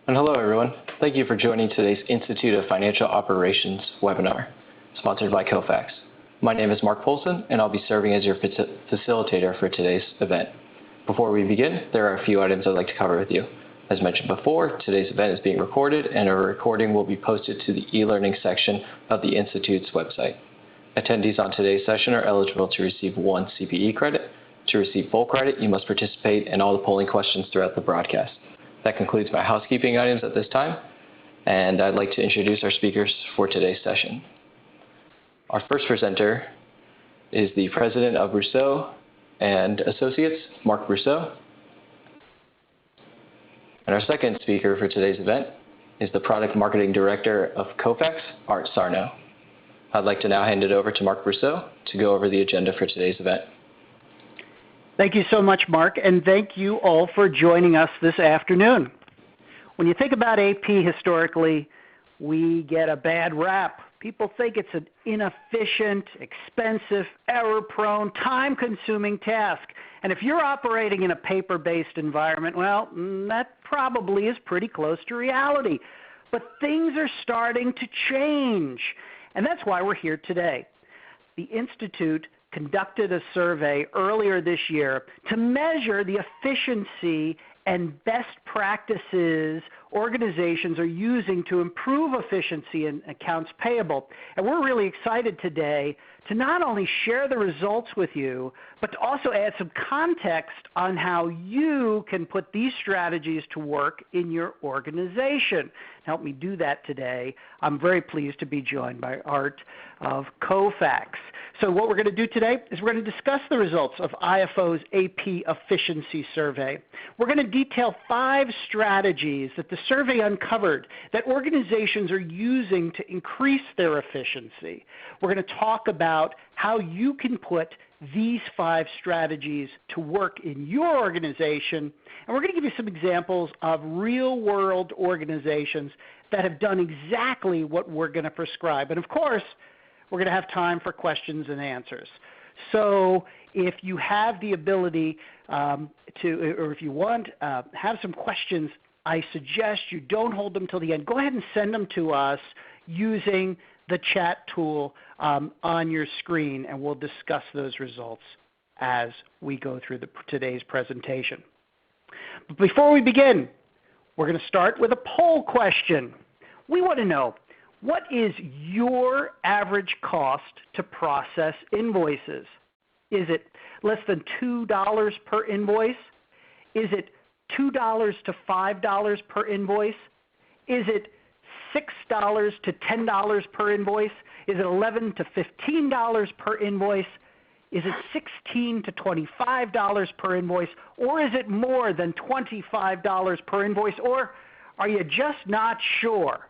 And hello, everyone. Thank you for joining today's Institute of Financial Operations webinar, sponsored by Kofax. My name is Mark Polson, and I'll be serving as your facilitator for today's event. Before we begin, there are a few items I'd like to cover with you. As mentioned before, today's event is being recorded, and a recording will be posted to the e-learning section of the Institute's website. Attendees on today's session are eligible to receive 1 CPE credit. To receive full credit, you must participate in all the polling questions throughout the broadcast. That concludes my housekeeping items at this time, and I'd like to introduce our speakers for today's session. Our first presenter is the president of Rousseau and Associates, Mark Rousseau. And our second speaker for today's event is the product marketing director of Kofax, Art Sarno. I'd like to now hand it over to Mark Rousseau to go over the agenda for today's event. Thank you so much, Mark, and thank you all for joining us this afternoon. When you think about AP historically, we get a bad rap. People think it's an inefficient, expensive, error-prone, time-consuming task. And if you're operating in a paper-based environment, well, that probably is pretty close to reality. But things are starting to change, and that's why we're here today. The Institute conducted a survey earlier this year to measure the efficiency and best practices organizations are using to improve efficiency in accounts payable. And we're really excited today to not only share the results with you, but to also add some context on how you can put these strategies to work in your organization. To help me do that today, I'm very pleased to be joined by Art of Kofax. So what we're going to do today is we're going to discuss the results of IFO's AP Efficiency Survey. We're going to detail 5 strategies that the survey uncovered that organizations are using to increase their efficiency. We're going to talk about how you can put these 5 strategies to work in your organization, and we're going to give you some examples of real-world organizations that have done exactly what we're going to prescribe. And of course, we're going to have time for questions and answers. So if you have the ability or if you want have some questions, I suggest you don't hold them till the end. Go ahead and send them to us using the chat tool on your screen, and we'll discuss those results as we go through today's presentation. But before we begin, we're going to start with a poll question. We want to know, what is your average cost to process invoices? Is it less than $2 per invoice? Is it $2 to $5 per invoice? Is it $6 to $10 per invoice? Is it $11 to $15 per invoice? Is it $16 to $25 per invoice? Or is it more than $25 per invoice? Or are you just not sure?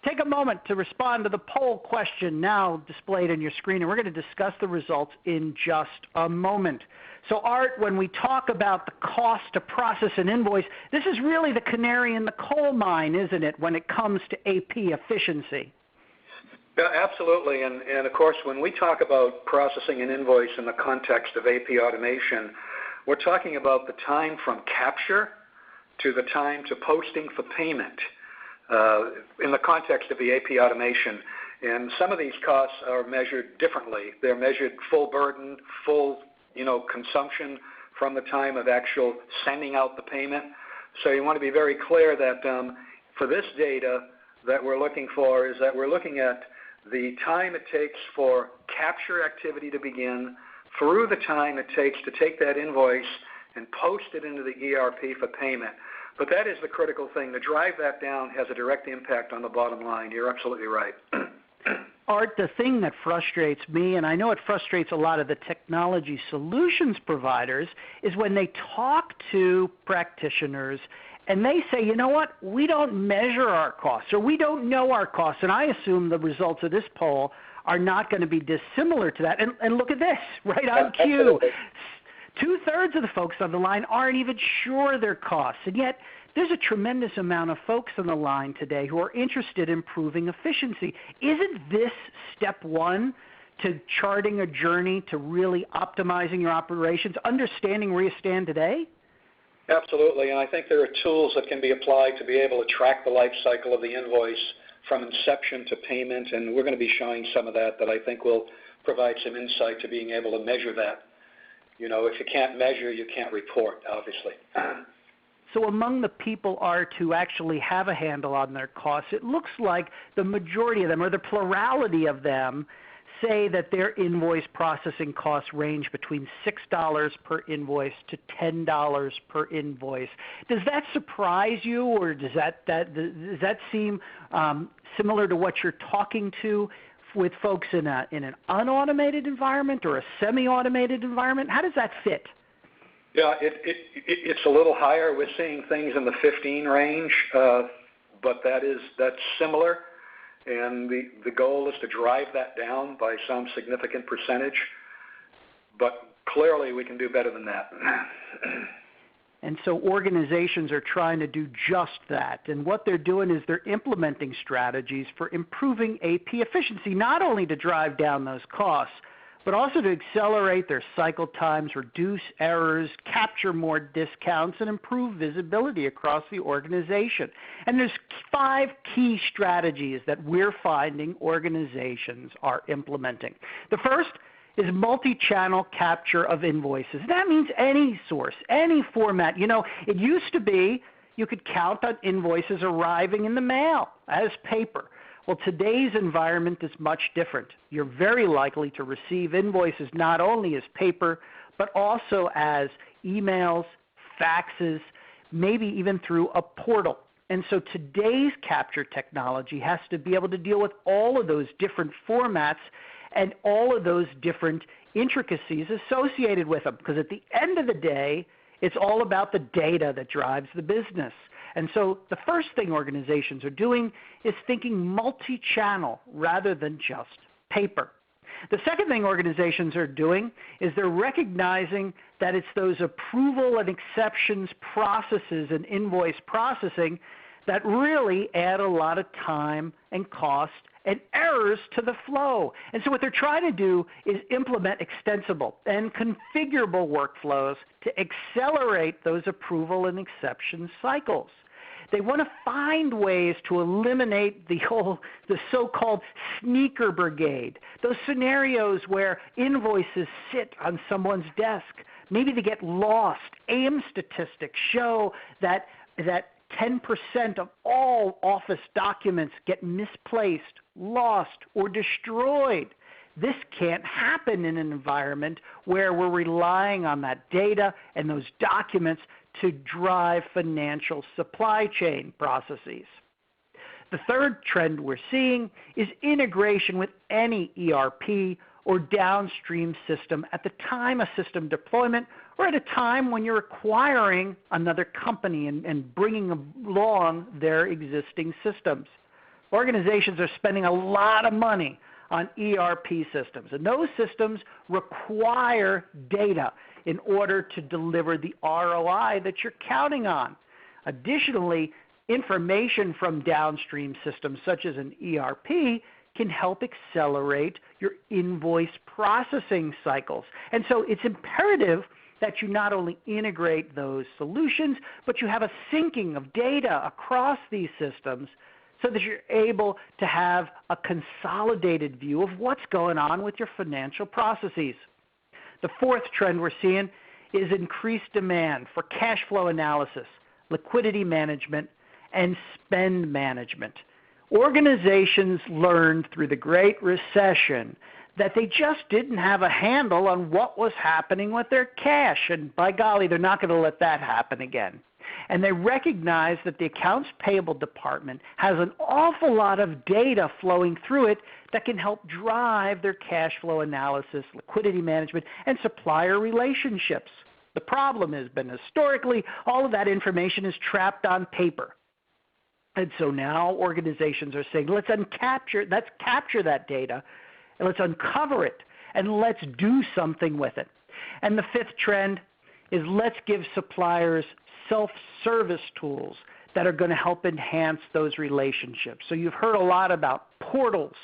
Take a moment to respond to the poll question now displayed on your screen, and we're going to discuss the results in just a moment. So Art, when we talk about the cost to process an invoice, this is really the canary in the coal mine, isn't it, when it comes to AP efficiency? Yeah, absolutely. And of course, when we talk about processing an invoice in the context of AP automation, we're talking about the time from capture to the time to posting for payment. In the context of the AP automation. And some of these costs are measured differently. They're measured full burden, full consumption from the time of actual sending out the payment. So you want to be very clear that for this data that we're looking for is that we're looking at the time it takes for capture activity to begin through the time it takes to take that invoice and post it into the ERP for payment. But that is the critical thing. To drive that down has a direct impact on the bottom line. You're absolutely right. Art, the thing that frustrates me, and I know it frustrates a lot of the technology solutions providers, is when they talk to practitioners and they say, you know what, we don't measure our costs, or we don't know our costs. And I assume the results of this poll are not going to be dissimilar to that. And look at this, right on cue. 2/3 of the folks on the line aren't even sure their costs, and yet there's a tremendous amount of folks on the line today who are interested in improving efficiency. Isn't this step one to charting a journey to really optimizing your operations, understanding where you stand today? Absolutely, and I think there are tools that can be applied to be able to track the life cycle of the invoice from inception to payment, and we're going to be showing some of that I think will provide some insight to being able to measure that. You know, if you can't measure, you can't report, obviously. So among the people are to actually have a handle on their costs, it looks like the majority of them, or the plurality of them, say that their invoice processing costs range between $6 per invoice to $10 per invoice. Does that surprise you, or does that seem similar to what you're talking to with folks in an unautomated environment or a semi-automated environment? How does that fit? Yeah, it's a little higher. We're seeing things in the 15 range, but that's similar. And the goal is to drive that down by some significant percentage. But clearly we can do better than that. And so organizations are trying to do just that. And what they're doing is they're implementing strategies for improving AP efficiency, not only to drive down those costs, but also to accelerate their cycle times, reduce errors, capture more discounts, and improve visibility across the organization. And there's 5 key strategies that we're finding organizations are implementing. The first is multi-channel capture of invoices. That means any source, any format. You know, it used to be you could count on invoices arriving in the mail as paper. Well, today's environment is much different. You're very likely to receive invoices not only as paper, but also as emails, faxes, maybe even through a portal. And so today's capture technology has to be able to deal with all of those different formats and all of those different intricacies associated with them. Because at the end of the day, it's all about the data that drives the business. And so the first thing organizations are doing is thinking multi-channel rather than just paper. The second thing organizations are doing is they're recognizing that it's those approval and exceptions processes and invoice processing that really add a lot of time and cost and errors to the flow. And so what they're trying to do is implement extensible and configurable workflows to accelerate those approval and exception cycles. They want to find ways to eliminate the so-called sneaker brigade, those scenarios where invoices sit on someone's desk. Maybe they get lost. AIM statistics show that 10% of all office documents get misplaced, lost, or destroyed. This can't happen in an environment where we're relying on that data and those documents to drive financial supply chain processes. The third trend we're seeing is integration with any ERP or downstream system at the time of system deployment or at a time when you're acquiring another company and bringing along their existing systems. Organizations are spending a lot of money on ERP systems, and those systems require data in order to deliver the ROI that you're counting on. Additionally, information from downstream systems such as an ERP can help accelerate your invoice processing cycles. And so it's imperative that you not only integrate those solutions, but you have a syncing of data across these systems so that you're able to have a consolidated view of what's going on with your financial processes. The fourth trend we're seeing is increased demand for cash flow analysis, liquidity management, and spend management. Organizations learned through the Great Recession that they just didn't have a handle on what was happening with their cash, and by golly, they're not going to let that happen again. And they recognize that the accounts payable department has an awful lot of data flowing through it that can help drive their cash flow analysis, liquidity management, and supplier relationships. The problem has been historically all of that information is trapped on paper. And so now organizations are saying, let's capture that data, and let's uncover it, and let's do something with it. And the fifth trend is let's give suppliers self-service tools that are going to help enhance those relationships. So you've heard a lot about portals,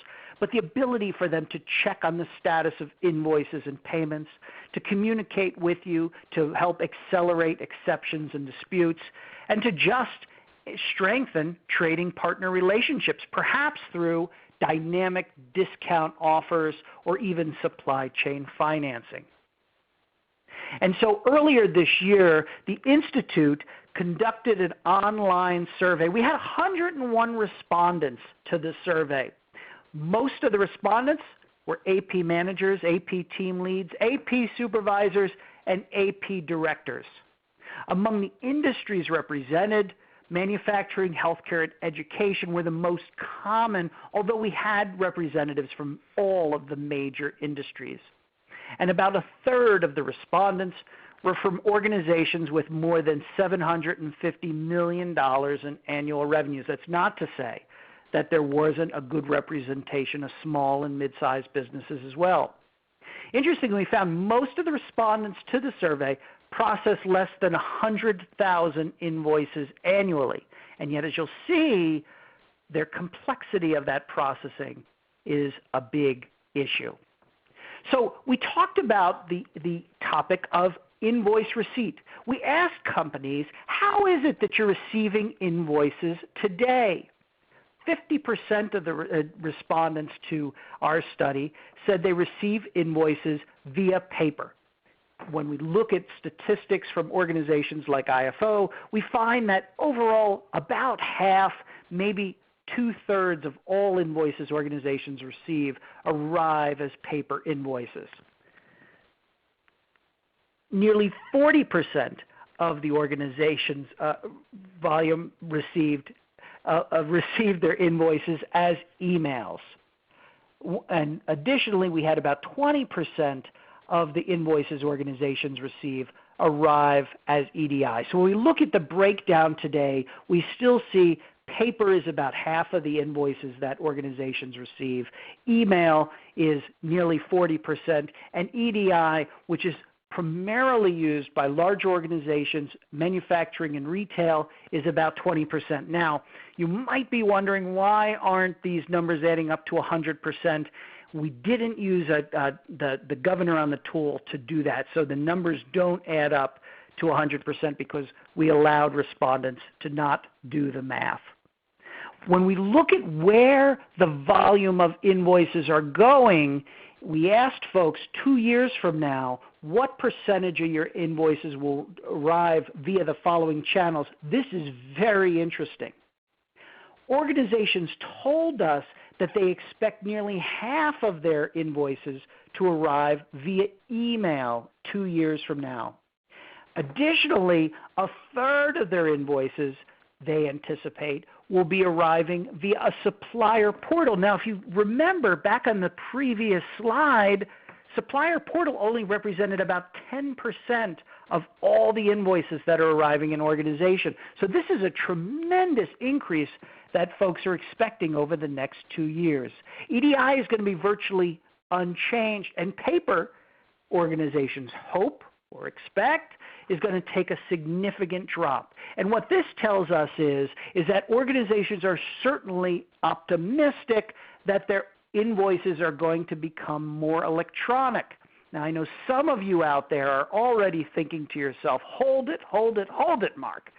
but the ability for them to check on the status of invoices and payments, to communicate with you, to help accelerate exceptions and disputes, and to just strengthen trading partner relationships, perhaps through dynamic discount offers or even supply chain financing. And so earlier this year, the Institute conducted an online survey. We had 101 respondents to the survey. Most of the respondents were AP managers, AP team leads, AP supervisors, and AP directors. Among the industries represented, manufacturing, healthcare, and education were the most common, although we had representatives from all of the major industries. And about a third of the respondents were from organizations with more than $750 million in annual revenues. That's not to say that there wasn't a good representation of small and mid-sized businesses as well. Interestingly, we found most of the respondents to the survey process less than 100,000 invoices annually. And yet, as you'll see, their complexity of that processing is a big issue. So we talked about the topic of invoice receipt. We asked companies, how is it that you're receiving invoices today? 50% of the respondents to our study said they receive invoices via paper. When we look at statistics from organizations like IFO, we find that overall about half, maybe two-thirds of all invoices organizations receive arrive as paper invoices. Nearly 40% of the organization's volume received their invoices as emails. And additionally, we had about 20% of the invoices organizations receive arrive as EDI. So when we look at the breakdown today, we still see paper is about half of the invoices that organizations receive. Email is nearly 40%, and EDI, which is primarily used by large organizations, manufacturing and retail, is about 20%. Now, you might be wondering, why aren't these numbers adding up to 100%? We didn't use the governor on the tool to do that, so the numbers don't add up to 100% because we allowed respondents to not do the math. When we look at where the volume of invoices are going, we asked folks 2 years from now, what percentage of your invoices will arrive via the following channels? This is very interesting. Organizations told us that they expect nearly half of their invoices to arrive via email 2 years from now. Additionally, a third of their invoices, they anticipate, will be arriving via a supplier portal. Now, if you remember back on the previous slide, Supplier Portal only represented about 10% of all the invoices that are arriving in organization. So this is a tremendous increase that folks are expecting over the next 2 years. EDI is going to be virtually unchanged, and paper, organizations hope or expect, is going to take a significant drop. And what this tells us is that organizations are certainly optimistic that their invoices are going to become more electronic. Now, I know some of you out there are already thinking to yourself, hold it, Mark.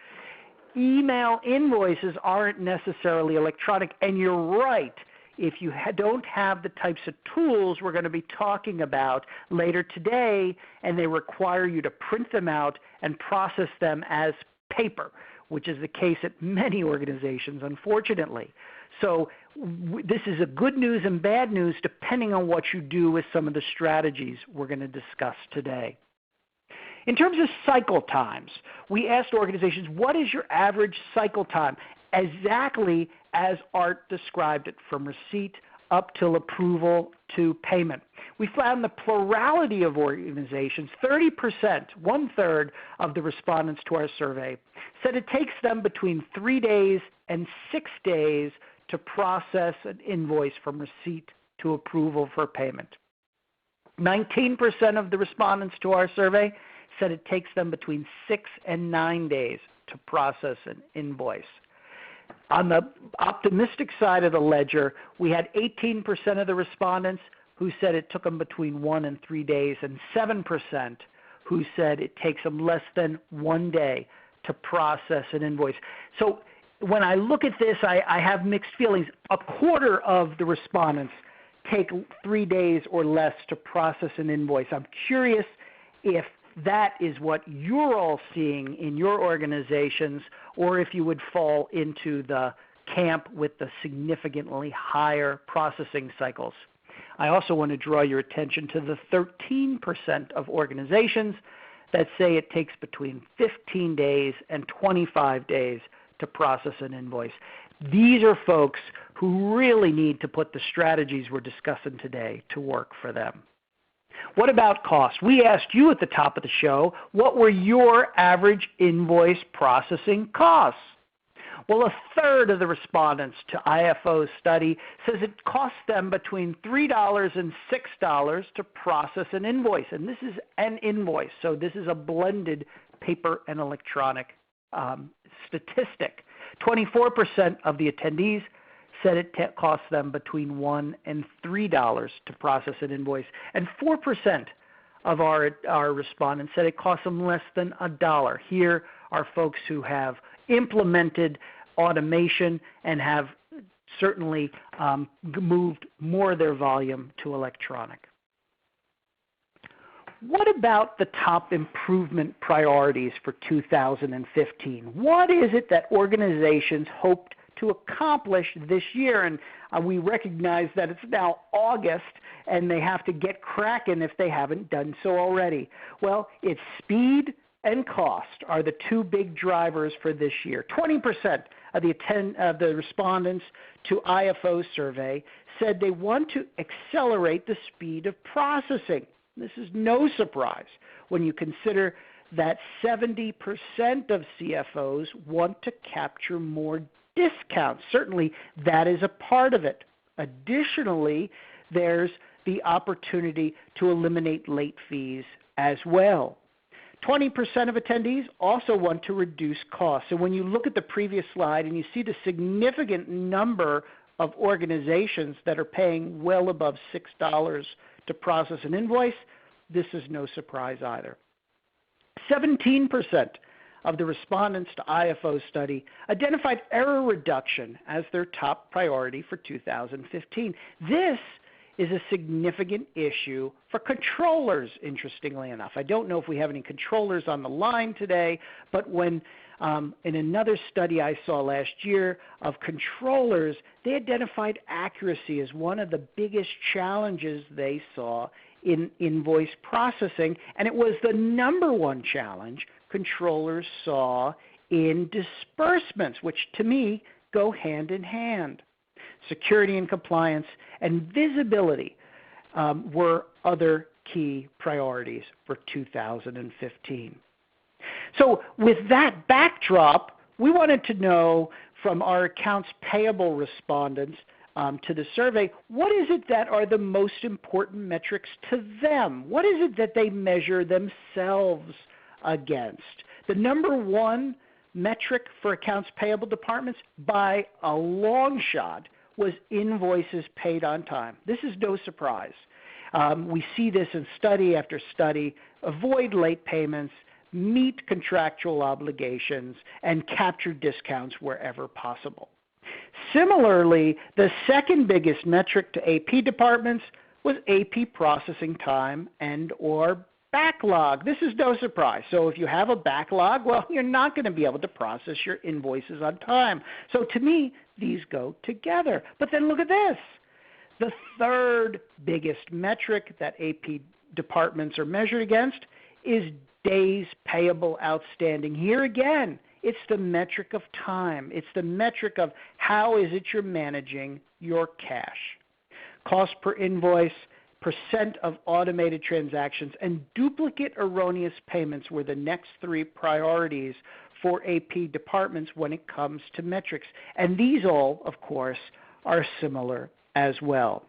Email invoices aren't necessarily electronic, and you're right. If you don't have the types of tools we're going to be talking about later today, and they require you to print them out and process them as paper, which is the case at many organizations, unfortunately. So this is a good news and bad news depending on what you do with some of the strategies we're going to discuss today. In terms of cycle times, we asked organizations, what is your average cycle time? Exactly as Art described it, from receipt up till approval to payment. We found the plurality of organizations, 30%, one-third of the respondents to our survey, said it takes them between 3 days and 6 days to process an invoice from receipt to approval for payment. 19% of the respondents to our survey said it takes them between 6 and 9 days to process an invoice. On the optimistic side of the ledger, we had 18% of the respondents who said it took them between 1 and 3 days, and 7% who said it takes them less than 1 day to process an invoice. So when I look at this, I have mixed feelings. A quarter of the respondents take 3 days or less to process an invoice. I'm curious if that is what you're all seeing in your organizations, or if you would fall into the camp with the significantly higher processing cycles. I also want to draw your attention to the 13% of organizations that say it takes between 15 days and 25 days to process an invoice. These are folks who really need to put the strategies we're discussing today to work for them. What about cost? We asked you at the top of the show, what were your average invoice processing costs? Well, a third of the respondents to IFO's study says it costs them between $3 and $6 to process an invoice. And this is an invoice, so this is a blended paper and electronic statistic. 24% of the attendees said it costs them between $1 and $3 to process an invoice. And 4% of our respondents said it costs them less than $1. Here are folks who have implemented automation and have certainly moved more of their volume to electronic. What about the top improvement priorities for 2015? What is it that organizations hoped to accomplish this year? And we recognize that it's now August and they have to get cracking if they haven't done so already. Well, it's speed and cost are the two big drivers for this year. 20% of the respondents to IFO survey said they want to accelerate the speed of processing. This is no surprise when you consider that 70% of CFOs want to capture more discounts. Certainly, that is a part of it. Additionally, there's the opportunity to eliminate late fees as well. 20% of attendees also want to reduce costs. So when you look at the previous slide and you see the significant number of organizations that are paying well above $6 to process an invoice, this is no surprise either. 17% of the respondents to IFO study identified error reduction as their top priority for 2015. This is a significant issue for controllers, interestingly enough. I don't know if we have any controllers on the line today, but when in another study I saw last year of controllers, they identified accuracy as one of the biggest challenges they saw in invoice processing, and it was the number one challenge controllers saw in disbursements, which to me go hand in hand. Security and compliance and visibility were other key priorities for 2015. So with that backdrop, we wanted to know from our accounts payable respondents to the survey, what is it that are the most important metrics to them? What is it that they measure themselves against? The number one metric for accounts payable departments by a long shot was invoices paid on time. This is no surprise. We see this in study after study. Avoid late payments, meet contractual obligations, and capture discounts wherever possible. Similarly, the second biggest metric to AP departments was AP processing time and or backlog. This is no surprise. So if you have a backlog, well, you're not going to be able to process your invoices on time. So to me, these go together. But then look at this. The third biggest metric that AP departments are measured against is days payable outstanding. Here again, it's the metric of time. It's the metric of how is it you're managing your cash. Cost per invoice, percent of automated transactions, and duplicate erroneous payments were the next three priorities for AP departments when it comes to metrics. And these all, of course, are similar as well.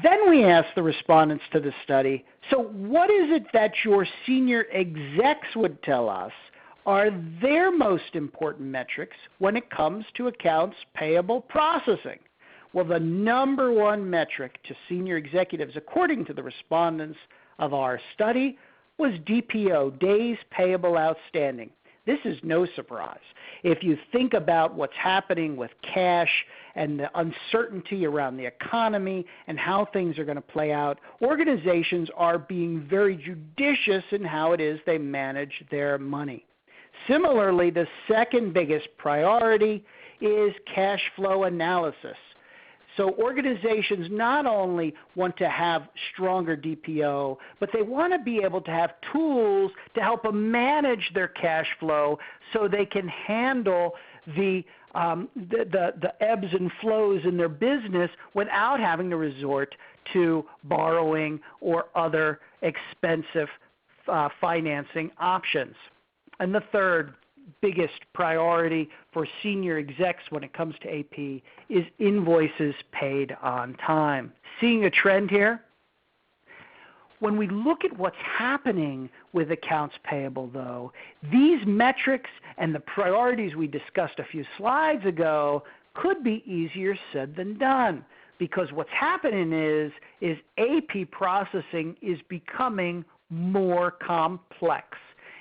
Then we asked the respondents to the study, so what is it that your senior execs would tell us are their most important metrics when it comes to accounts payable processing? Well, the number one metric to senior executives, according to the respondents of our study, was DPO, Days Payable Outstanding. This is no surprise. If you think about what's happening with cash and the uncertainty around the economy and how things are going to play out, organizations are being very judicious in how it is they manage their money. Similarly, the second biggest priority is cash flow analysis. So organizations not only want to have stronger DPO, but they want to be able to have tools to help them manage their cash flow so they can handle the ebbs and flows in their business without having to resort to borrowing or other expensive financing options. And the third biggest priority for senior execs when it comes to AP is invoices paid on time. Seeing a trend here? When we look at what's happening with accounts payable, though, these metrics and the priorities we discussed a few slides ago could be easier said than done, because what's happening is AP processing is becoming more complex.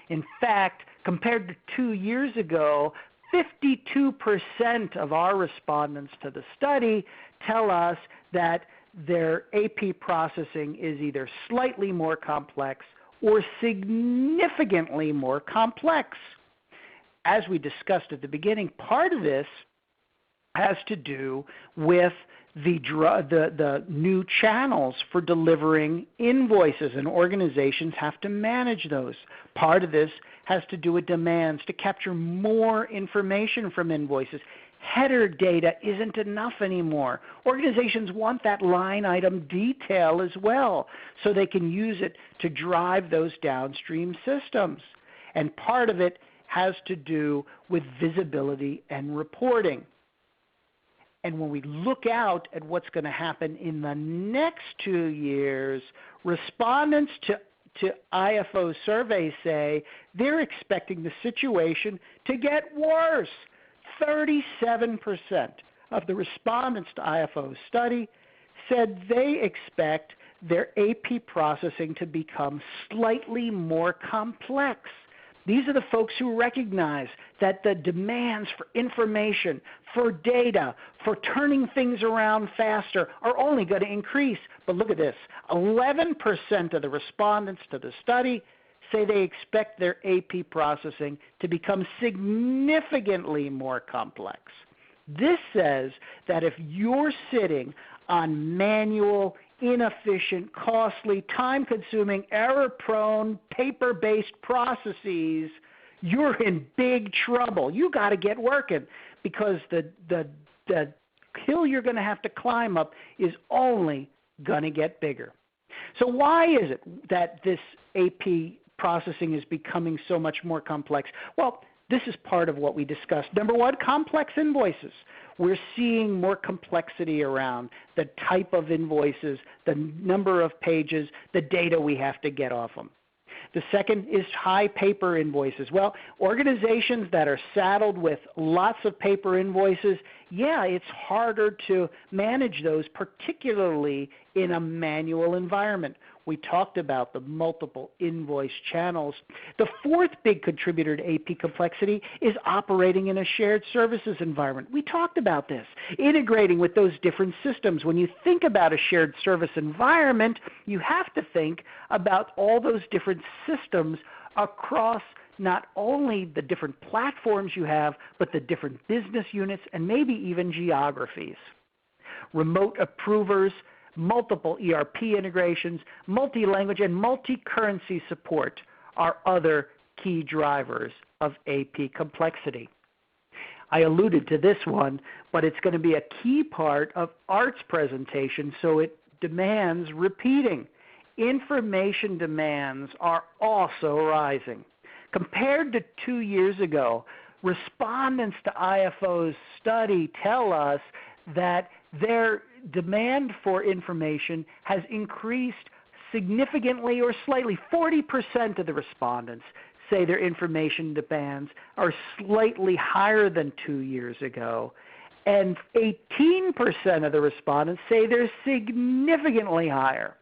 In fact, compared to 2 years ago, 52% of our respondents to the study tell us that their AP processing is either slightly more complex or significantly more complex. As we discussed at the beginning, part of this has to do with the new channels for delivering invoices, and organizations have to manage those. Part of this has to do with demands to capture more information from invoices. Header data isn't enough anymore. Organizations want that line item detail as well, so they can use it to drive those downstream systems. And part of it has to do with visibility and reporting. And when we look out at what's going to happen in the next 2 years, respondents to IFO surveys say they're expecting the situation to get worse. 37% of the respondents to IFO's study said they expect their AP processing to become slightly more complex. These are the folks who recognize that the demands for information, for data, for turning things around faster are only going to increase. But look at this, 11% of the respondents to the study say they expect their AP processing to become significantly more complex. This says that if you're sitting on manual, inefficient, costly, time-consuming, error-prone, paper-based processes, you're in big trouble. You got to get working, because the hill you're going to have to climb up is only going to get bigger. So why is it that this AP processing is becoming so much more complex? Well, this is part of what we discussed. Number one, complex invoices. We're seeing more complexity around the type of invoices, the number of pages, the data we have to get off them. The second is high paper invoices. Well, organizations that are saddled with lots of paper invoices, yeah, it's harder to manage those, particularly in a manual environment. We talked about the multiple invoice channels. The fourth big contributor to AP complexity is operating in a shared services environment. We talked about this, integrating with those different systems. When you think about a shared service environment, you have to think about all those different systems across not only the different platforms you have, but the different business units and maybe even geographies. Remote approvers, multiple ERP integrations, multi-language, and multi-currency support are other key drivers of AP complexity. I alluded to this one, but it's going to be a key part of Art's presentation, so it demands repeating. Information demands are also rising. Compared to 2 years ago, respondents to IFO's study tell us that their demand for information has increased significantly or slightly. 40% of the respondents say their information demands are slightly higher than 2 years ago, and 18% of the respondents say they're significantly higher.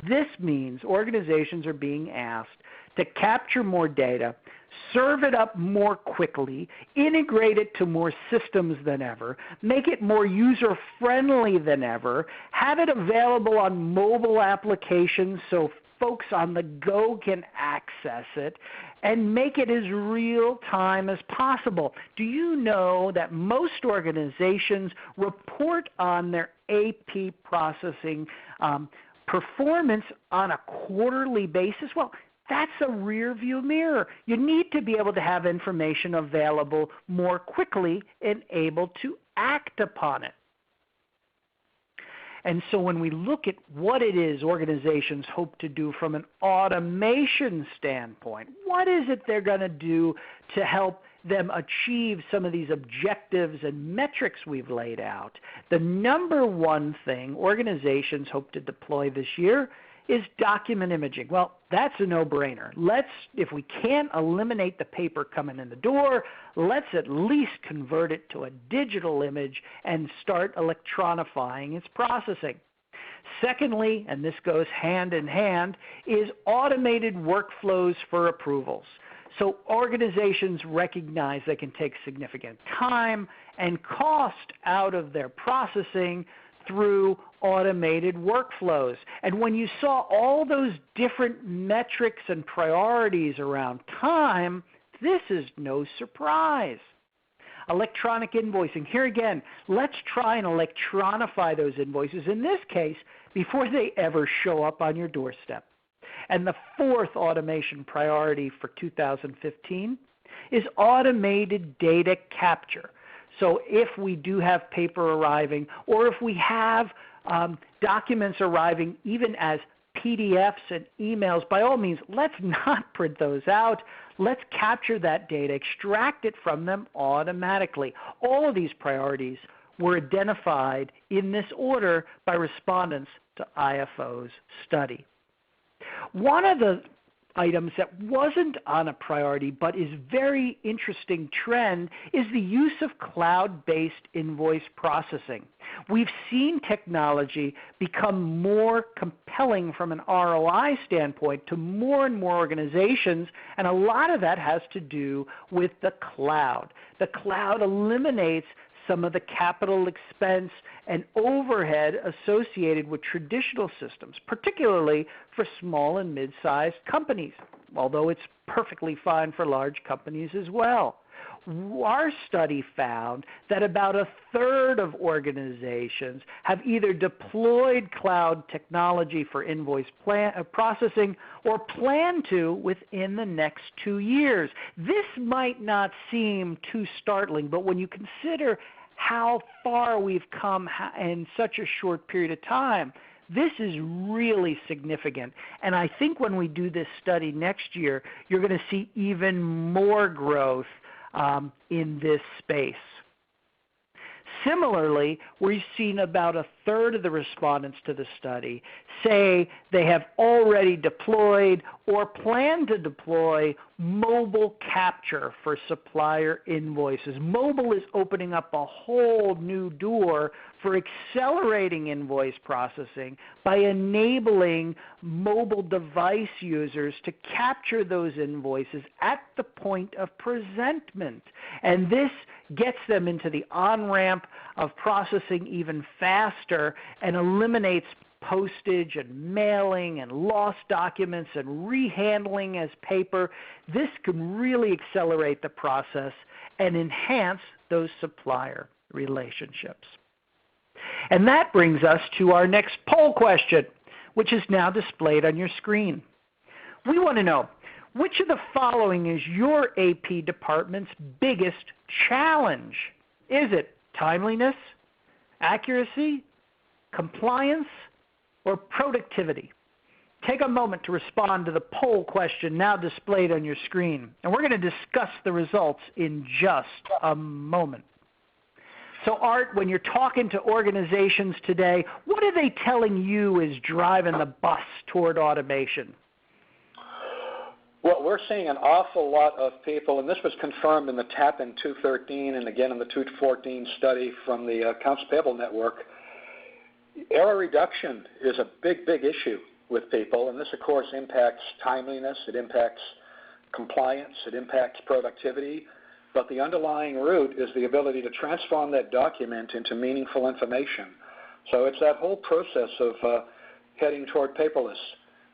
This means organizations are being asked to capture more data, serve it up more quickly, integrate it to more systems than ever, make it more user-friendly than ever, have it available on mobile applications so folks on the go can access it, and make it as real time as possible. Do you know that most organizations report on their AP processing performance on a quarterly basis? Well, that's a rear view mirror. You need to be able to have information available more quickly and able to act upon it. And so when we look at what it is organizations hope to do from an automation standpoint, what is it they're going to do to help them achieve some of these objectives and metrics we've laid out? The number one thing organizations hope to deploy this year is document imaging. Well, that's a no-brainer. If we can't eliminate the paper coming in the door, let's at least convert it to a digital image and start electronifying its processing. Secondly, and this goes hand in hand, is automated workflows for approvals. So organizations recognize they can take significant time and cost out of their processing through automated workflows. And when you saw all those different metrics and priorities around time, this is no surprise. Electronic invoicing. Here again, let's try and electronify those invoices, in this case, before they ever show up on your doorstep. And the fourth automation priority for 2015 is automated data capture. So if we do have paper arriving, or if we have documents arriving even as PDFs and emails, by all means, let's not print those out. Let's capture that data, extract it from them automatically. All of these priorities were identified in this order by respondents to IFO's study. One of the items that wasn't on a priority but is very interesting trend is the use of cloud-based invoice processing. We've seen technology become more compelling from an ROI standpoint to more and more organizations, and a lot of that has to do with the cloud. The cloud eliminates some of the capital expense and overhead associated with traditional systems, particularly for small and mid-sized companies, although it's perfectly fine for large companies as well. Our study found that about a third of organizations have either deployed cloud technology for invoice processing or plan to within the next 2 years. This might not seem too startling, but when you consider how far we've come in such a short period of time, this is really significant. And I think when we do this study next year, you're going to see even more growth in this space. Similarly, we've seen about a third of the respondents to the study say they have already deployed or plan to deploy mobile capture for supplier invoices. Mobile is opening up a whole new door for accelerating invoice processing by enabling mobile device users to capture those invoices at the point of presentment. And this gets them into the on-ramp of processing even faster and eliminates postage and mailing and lost documents and rehandling as paper. This can really accelerate the process and enhance those supplier relationships. And that brings us to our next poll question, which is now displayed on your screen. We want to know, which of the following is your AP department's biggest challenge? Is it timeliness, accuracy, compliance, or productivity? Take a moment to respond to the poll question now displayed on your screen, and we're going to discuss the results in just a moment. So Art, when you're talking to organizations today, what are they telling you is driving the bus toward automation? Well, we're seeing an awful lot of people, and this was confirmed in the TAP in 213 and again in the 214 study from the Accounts Payable Network. Error reduction is a big, big issue with people, and this, of course, impacts timeliness, it impacts compliance, it impacts productivity, but the underlying root is the ability to transform that document into meaningful information. So it's that whole process of heading toward paperless.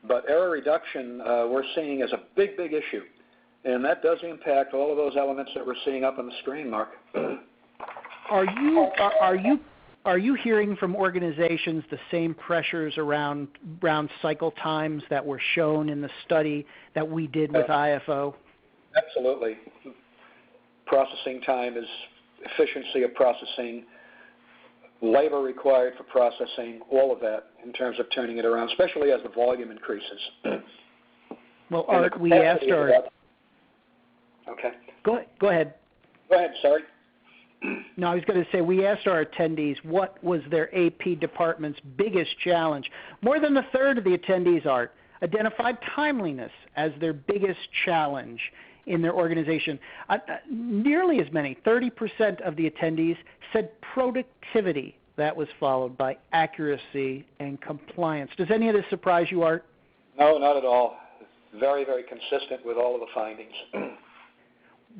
But error reduction we're seeing as a big, big issue, and that does impact all of those elements that we're seeing up on the screen, Mark. Are you hearing from organizations the same pressures around cycle times that were shown in the study that we did with IFO? Absolutely. Processing time is efficiency of processing, labor required for processing, all of that in terms of turning it around, especially as the volume increases. Well, Art, we asked our... Okay. Go ahead. Go ahead, sorry. No, I was going to say, we asked our attendees what was their AP department's biggest challenge. More than a third of the attendees, Art, identified timeliness as their biggest challenge in their organization. Nearly as many, 30% of the attendees, said productivity. That was followed by accuracy and compliance. Does any of this surprise you, Art? No, not at all. Very, very consistent with all of the findings.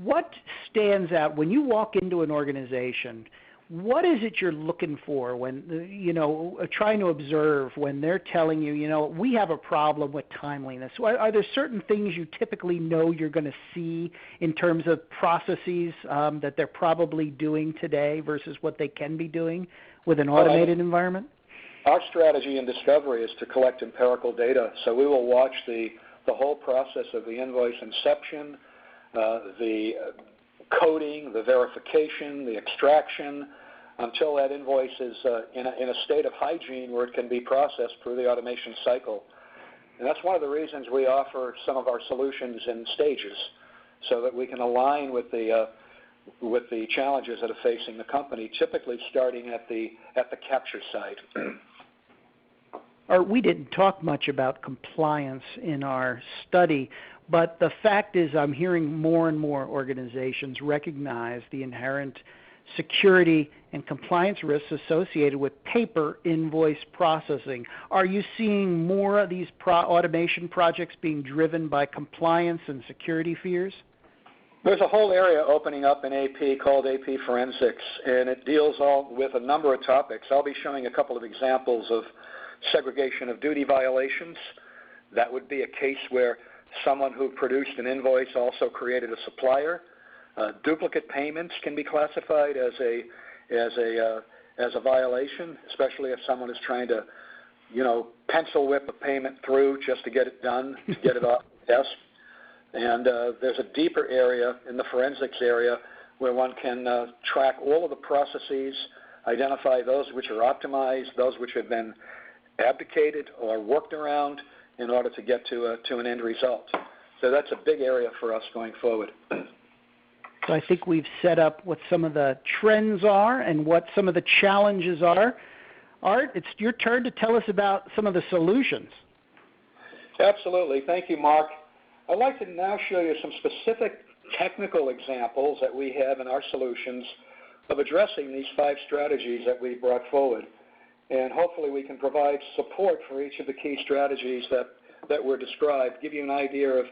What stands out when you walk into an organization? What is it you're looking for when, trying to observe when they're telling you, we have a problem with timeliness? Are there certain things you typically know you're going to see in terms of processes that they're probably doing today versus what they can be doing with an automated environment? Our strategy in Discovery is to collect empirical data. So we will watch the whole process of the invoice inception, the coding, the verification, the extraction, until that invoice is in a state of hygiene where it can be processed through the automation cycle. And that's one of the reasons we offer some of our solutions in stages, so that we can align with the challenges that are facing the company, typically starting at the capture side. We didn't talk much about compliance in our study, but the fact is I'm hearing more and more organizations recognize the inherent security and compliance risks associated with paper invoice processing. Are you seeing more of these automation projects being driven by compliance and security fears? There's a whole area opening up in AP called AP Forensics, and it deals all with a number of topics. I'll be showing a couple of examples of segregation of duty violations. That would be a case where someone who produced an invoice also created a supplier. Duplicate payments can be classified as a violation, especially if someone is trying to, pencil whip a payment through just to get it done, to get it off the desk. And there's a deeper area in the forensics area where one can track all of the processes, identify those which are optimized, those which have been abdicated or worked around in order to get to an end result. So that's a big area for us going forward. So I think we've set up what some of the trends are and what some of the challenges are. Art, it's your turn to tell us about some of the solutions. Absolutely. Thank you, Mark. I'd like to now show you some specific technical examples that we have in our solutions of addressing these 5 strategies that we brought forward. And hopefully we can provide support for each of the key strategies that were described, give you an idea of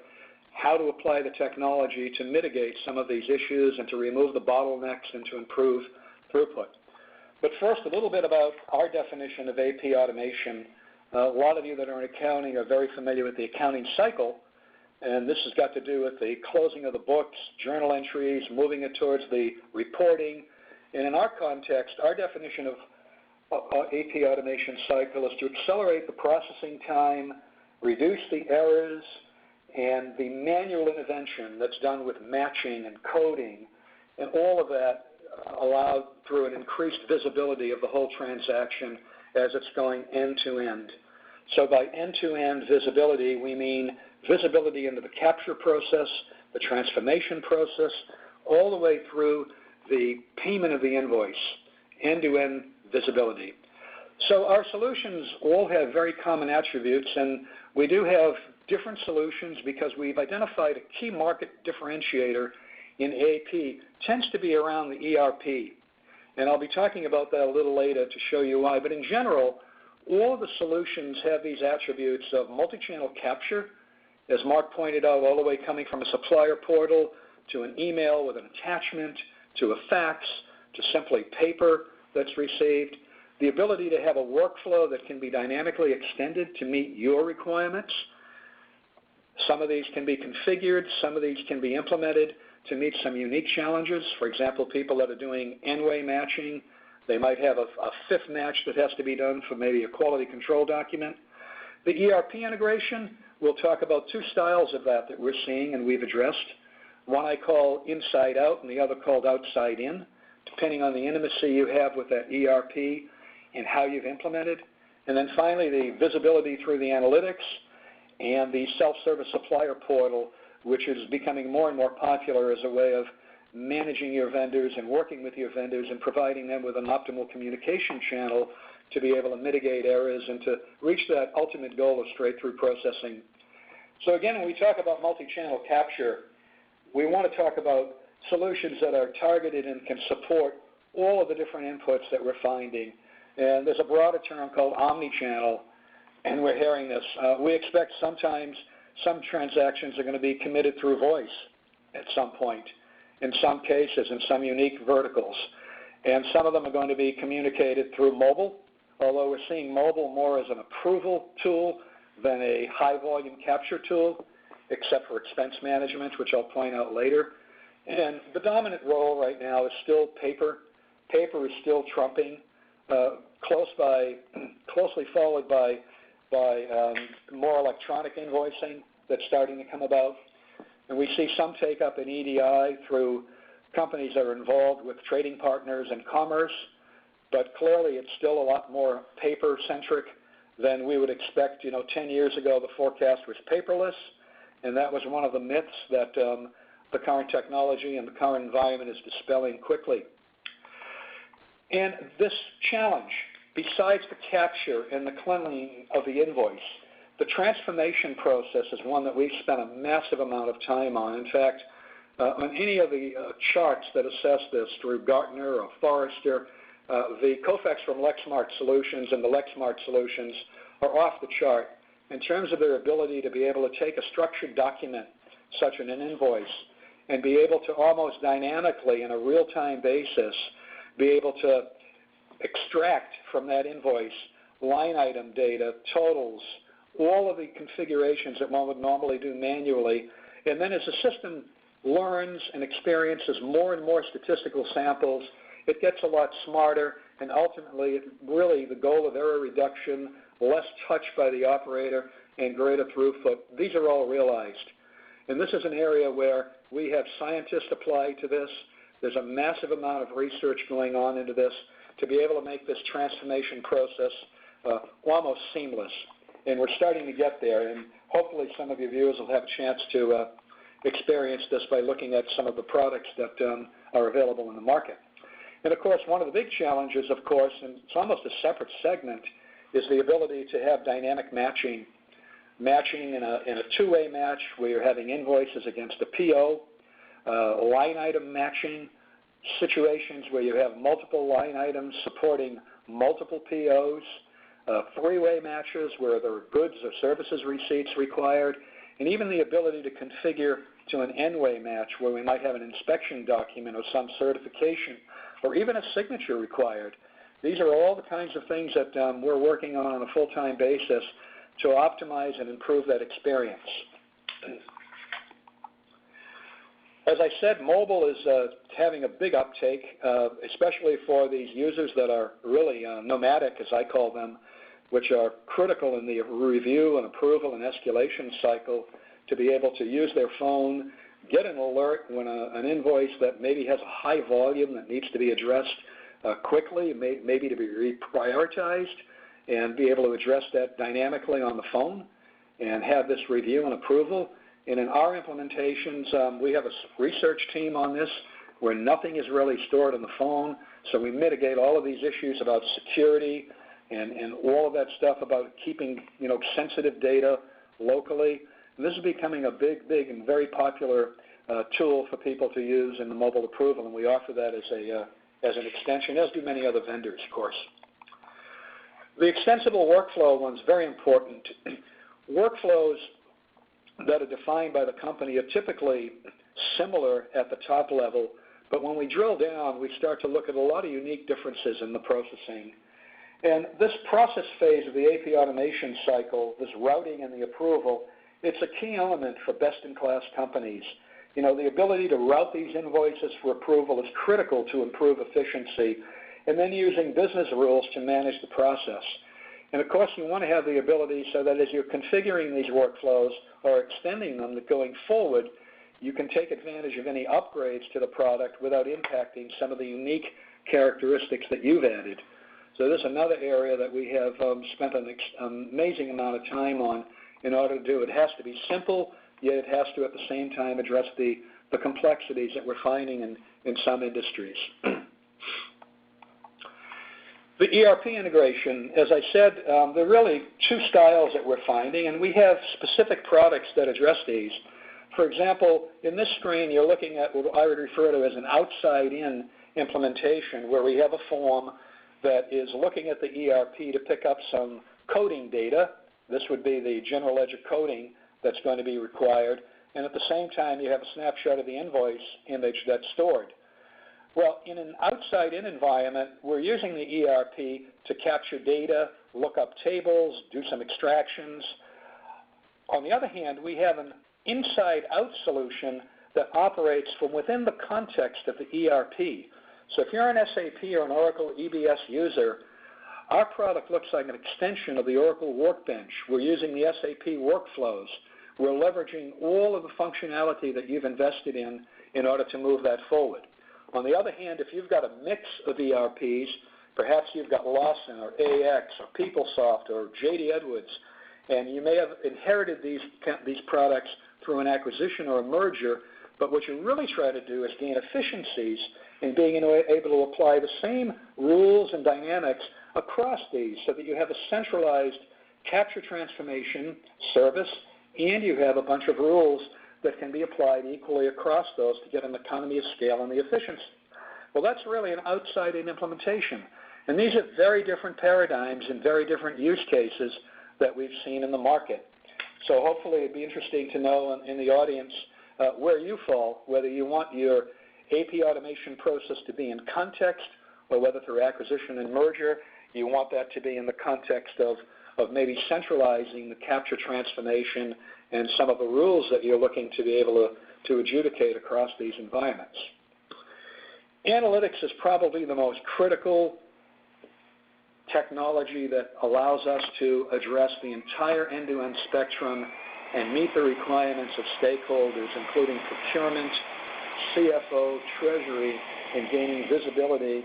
how to apply the technology to mitigate some of these issues and to remove the bottlenecks and to improve throughput. But first, a little bit about our definition of AP automation. A lot of you that are in accounting are very familiar with the accounting cycle, and this has got to do with the closing of the books, journal entries, moving it towards the reporting. And in our context, our definition of AP automation cycle is to accelerate the processing time, reduce the errors, and the manual intervention that's done with matching and coding, and all of that allowed through an increased visibility of the whole transaction as it's going end-to-end. So by end-to-end visibility, we mean visibility into the capture process, the transformation process, all the way through the payment of the invoice, end-to-end visibility. So our solutions all have very common attributes, and we do have different solutions because we've identified a key market differentiator in AP tends to be around the ERP. And I'll be talking about that a little later to show you why. But in general, all of the solutions have these attributes of multi-channel capture, as Mark pointed out, all the way coming from a supplier portal to an email with an attachment, to a fax, to simply paper that's received. The ability to have a workflow that can be dynamically extended to meet your requirements. Some of these can be configured, some of these can be implemented to meet some unique challenges. For example, people that are doing N-way matching, they might have a fifth match that has to be done for maybe a quality control document. The ERP integration, we'll talk about two styles of that we're seeing and we've addressed. One I call inside out and the other called outside in, depending on the intimacy you have with that ERP and how you've implemented. And then finally, the visibility through the analytics and the self-service supplier portal, which is becoming more and more popular as a way of managing your vendors and working with your vendors and providing them with an optimal communication channel to be able to mitigate errors and to reach that ultimate goal of straight-through processing. So again, when we talk about multi-channel capture, we want to talk about solutions that are targeted and can support all of the different inputs that we're finding. And there's a broader term called omnichannel, and we're hearing this. We expect sometimes some transactions are going to be committed through voice at some point, in some cases, in some unique verticals. And some of them are going to be communicated through mobile, although we're seeing mobile more as an approval tool than a high-volume capture tool, except for expense management, which I'll point out later. And the dominant role right now is still paper. Paper is still trumping, closely followed by more electronic invoicing that's starting to come about. And we see some take-up in EDI through companies that are involved with trading partners and commerce, but clearly it's still a lot more paper-centric than we would expect. 10 years ago the forecast was paperless, and that was one of the myths that the current technology and the current environment is dispelling quickly. And this challenge, besides the capture and the cleansing of the invoice, the transformation process is one that we've spent a massive amount of time on. In fact, on any of the charts that assess this through Gartner or Forrester, the Kofax from Lexmark solutions and the Lexmark solutions are off the chart in terms of their ability to be able to take a structured document, such as an invoice, and be able to almost dynamically, in a real-time basis, be able to extract from that invoice line item data, totals, all of the configurations that one would normally do manually. And then as the system learns and experiences more and more statistical samples, it gets a lot smarter, and ultimately, really the goal of error reduction, less touch by the operator, and greater throughput, these are all realized. And this is an area where we have scientists applied to this. There's a massive amount of research going on into this to be able to make this transformation process almost seamless. And we're starting to get there, and hopefully some of your viewers will have a chance to experience this by looking at some of the products that are available in the market. And of course, one of the big challenges, of course, and it's almost a separate segment, is the ability to have dynamic matching in a two-way match where you're having invoices against a PO, line item matching, situations where you have multiple line items supporting multiple POs, three-way matches where there are goods or services receipts required, and even the ability to configure to an N-way match where we might have an inspection document or some certification or even a signature required. These are all the kinds of things that we're working on a full-time basis to optimize and improve that experience. As I said, mobile is having a big uptake, especially for these users that are really nomadic, as I call them, which are critical in the review and approval and escalation cycle to be able to use their phone, get an alert when an invoice that maybe has a high volume that needs to be addressed quickly, maybe to be reprioritized, and be able to address that dynamically on the phone and have this review and approval. And in our implementations, we have a research team on this where nothing is really stored on the phone, so we mitigate all of these issues about security and all of that stuff about keeping sensitive data locally. This is becoming a big and very popular tool for people to use in the mobile approval, and we offer that as an extension, as do many other vendors, of course. The extensible workflow one's very important. Workflows that are defined by the company are typically similar at the top level, but when we drill down, we start to look at a lot of unique differences in the processing. And this process phase of the AP automation cycle, this routing and the approval, it's a key element for best-in-class companies. You know, the ability to route these invoices for approval is critical to improve efficiency, and then using business rules to manage the process. And of course, you want to have the ability so that as you're configuring these workflows or extending them going forward, you can take advantage of any upgrades to the product without impacting some of the unique characteristics that you've added. So this is another area that we have spent an amazing amount of time on in order to do. It has to be simple, yet it has to at the same time address the complexities that we're finding in some industries. The ERP integration, as I said, there are really two styles that we're finding, and we have specific products that address these. For example, in this screen, you're looking at what I would refer to as an outside-in implementation, where we have a form that is looking at the ERP to pick up some coding data. This would be the general ledger coding that's going to be required, and at the same time, you have a snapshot of the invoice image that's stored. Well, in an outside-in environment, we're using the ERP to capture data, look up tables, do some extractions. On the other hand, we have an inside-out solution that operates from within the context of the ERP. So if you're an SAP or an Oracle EBS user, our product looks like an extension of the Oracle Workbench. We're using the SAP workflows. We're leveraging all of the functionality that you've invested in order to move that forward. On the other hand, if you've got a mix of ERPs, perhaps you've got Lawson or AX or PeopleSoft or JD Edwards, and you may have inherited these products through an acquisition or a merger, but what you really try to do is gain efficiencies in being able to apply the same rules and dynamics across these so that you have a centralized capture transformation service and you have a bunch of rules that can be applied equally across those to get an economy of scale and the efficiency. Well, that's really an outside-in implementation. And these are very different paradigms and very different use cases that we've seen in the market. So hopefully it'd be interesting to know in the audience where you fall, whether you want your AP automation process to be in context or whether through acquisition and merger you want that to be in the context of maybe centralizing the capture transformation and some of the rules that you're looking to be able to adjudicate across these environments. Analytics is probably the most critical technology that allows us to address the entire end-to-end spectrum and meet the requirements of stakeholders, including procurement, CFO, treasury, and gaining visibility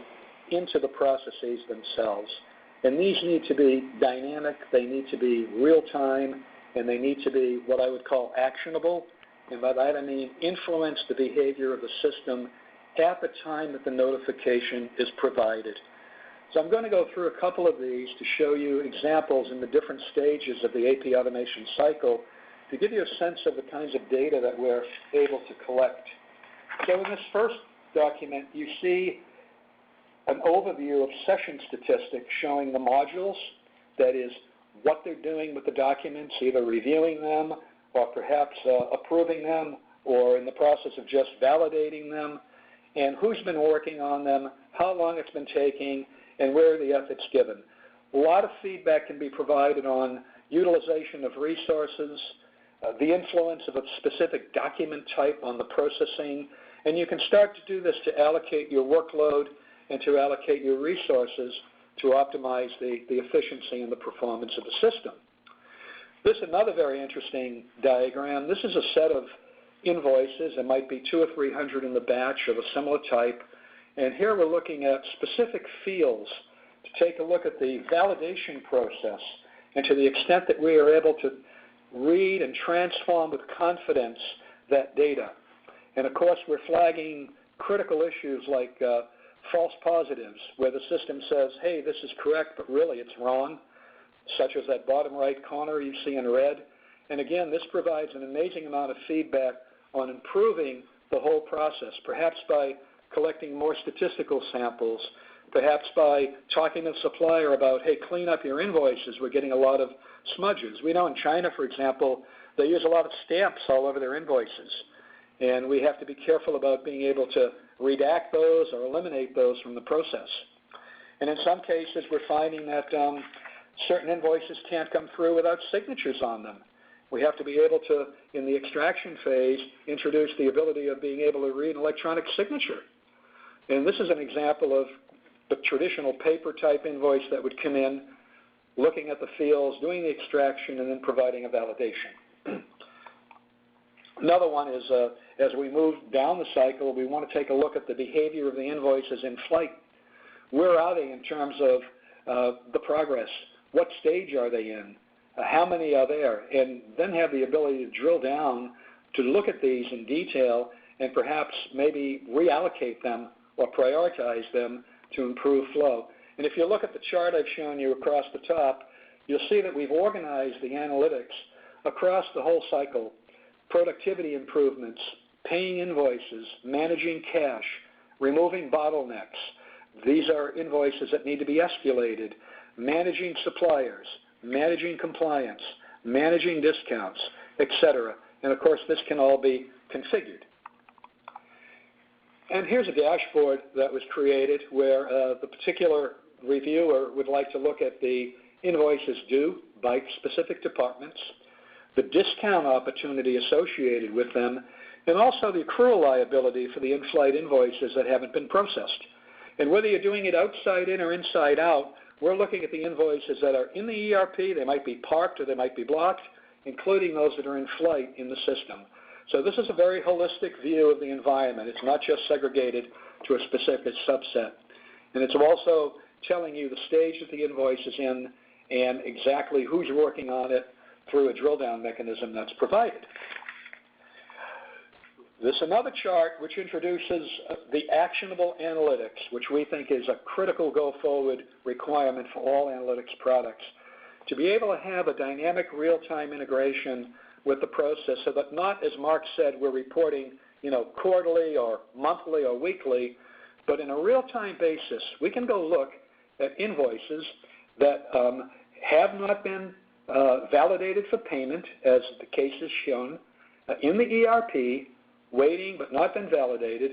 into the processes themselves. And these need to be dynamic, they need to be real-time, and they need to be what I would call actionable. And by that I mean influence the behavior of the system at the time that the notification is provided. So I'm going to go through a couple of these to show you examples in the different stages of the AP automation cycle to give you a sense of the kinds of data that we're able to collect. So in this first document, you see an overview of session statistics showing the modules, that is, what they're doing with the documents, either reviewing them or perhaps approving them or in the process of just validating them, and who's been working on them, how long it's been taking, and where are the efforts given. A lot of feedback can be provided on utilization of resources, the influence of a specific document type on the processing, and you can start to do this to allocate your workload and to allocate your resources to optimize the efficiency and the performance of the system. This is another very interesting diagram. This is a set of invoices. There might be 200 or 300 in the batch of a similar type. And here we're looking at specific fields to take a look at the validation process and to the extent that we are able to read and transform with confidence that data. And of course, we're flagging critical issues like false positives, where the system says, hey, this is correct, but really it's wrong, such as that bottom right corner you see in red. And again, this provides an amazing amount of feedback on improving the whole process, perhaps by collecting more statistical samples, perhaps by talking to the supplier about, hey, clean up your invoices. We're getting a lot of smudges. We know in China, for example, they use a lot of stamps all over their invoices. And we have to be careful about being able to redact those or eliminate those from the process. And in some cases, we're finding that certain invoices can't come through without signatures on them. We have to be able to, in the extraction phase, introduce the ability of being able to read an electronic signature. And this is an example of the traditional paper type invoice that would come in, looking at the fields, doing the extraction, and then providing a validation. Another one is, as we move down the cycle, we want to take a look at the behavior of the invoices in flight. Where are they in terms of the progress? What stage are they in? How many are there? And then have the ability to drill down to look at these in detail and perhaps maybe reallocate them or prioritize them to improve flow. And if you look at the chart I've shown you across the top, you'll see that we've organized the analytics across the whole cycle: productivity improvements, paying invoices, managing cash, removing bottlenecks. These are invoices that need to be escalated, managing suppliers, managing compliance, managing discounts, etc. And of course, this can all be configured. And here's a dashboard that was created where the particular reviewer would like to look at the invoices due by specific departments, the discount opportunity associated with them, and also the accrual liability for the in-flight invoices that haven't been processed. And whether you're doing it outside in or inside out, we're looking at the invoices that are in the ERP. They might be parked or they might be blocked, including those that are in flight in the system. So this is a very holistic view of the environment. It's not just segregated to a specific subset. And it's also telling you the stage that the invoice is in and exactly who's working on it through a drill-down mechanism that's provided. This is another chart which introduces the Actionable Analytics, which we think is a critical go-forward requirement for all analytics products. To be able to have a dynamic real-time integration with the process so that not, as Mark said, we're reporting quarterly or monthly or weekly, but in a real-time basis, we can go look at invoices that have not been validated for payment, as the case is shown, in the ERP, waiting but not been validated,